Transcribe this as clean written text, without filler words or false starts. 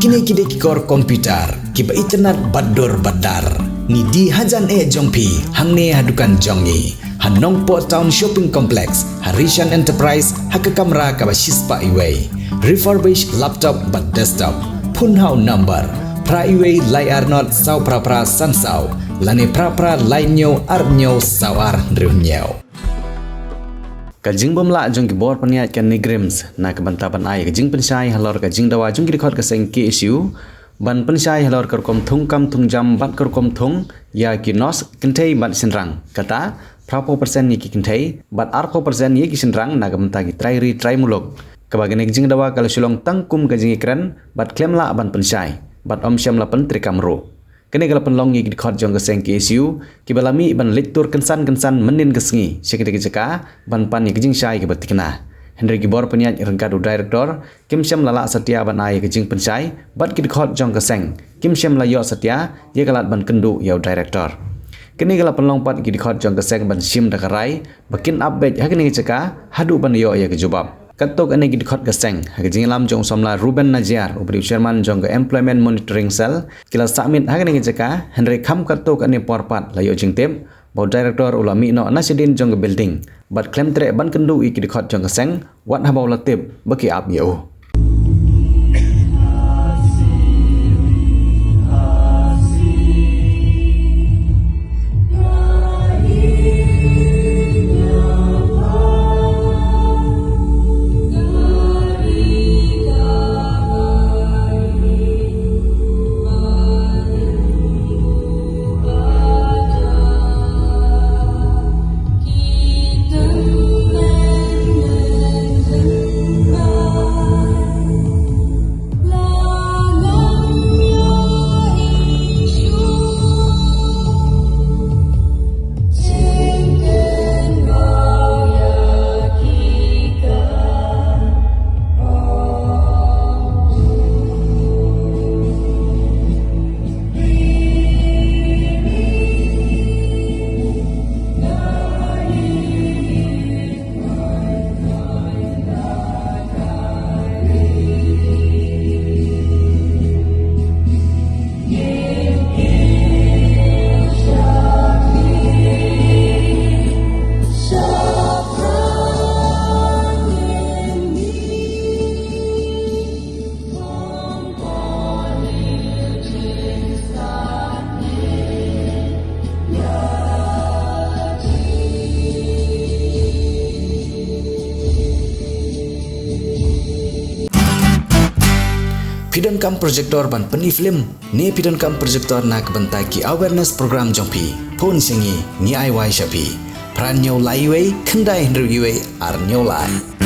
Kini kikor komputer, kiba internet bador badar. Ni di hajan jongpi, hangne hadukan jongi. Han Nongpoh Town Shopping Complex, Harishan Enterprise, haka kamera kaba shispa iway. Refurbished laptop but desktop. Phun hau number. Pra iway layar not sau pra san sau. Lane pra lainyo arnyo sawar ndriunyo. Kajing bomla jong khubor paniat kan Neigrihms na kebantaban ai kajing pensai halor kajing dawa jong Dkhot ka seng ki issue ban pensai halor kar kom thung kam thung jam bat kar kom thung Iakynduh kentei bat senrang kata prapo persen ni ki kentei bat arpo persen ye ki senrang na kebanta ki trai muluk kebagian kajing dawa kalau Shillong tangkum kajing ikran bat klem la ban pensai bat om syam la pen trikamro kene kala penlong ni Dkhot jong keseng ke isu kibalami ban lektur kensan menin kesengi sekete kejeka ban pan ni kejing syai ke betikna Hynrei khubor peniat rengkadu director kim syam lala setia ban ai kejing pensai bat Dkhot jong keseng kim syam layo setia ye kalat ban kendu yau director kene kala penlong pat Dkhot jong keseng ban sim dakarai bakin update hakene kejeka hadu ban yo ye kejubab Katok ane Dkhot keseng, hagajing lam jong somla Ruben Najiar, ubri chairman jong ke employment monitoring cell, kila samit hagane ngejaka, Hynrei kam katok ane porpat layo jing tip, bau director ulami no Shadien jong ke building, bat klem tre ban kendu Dkhot jong keseng, wat habau latip baki ap yau. Pidon kam projector ban peni film ni pidon kam projector na kebentai ki awareness program jongpi phun singi ni ai wai shapi pran nyo lai wei kendai ndru yue ar nyo lai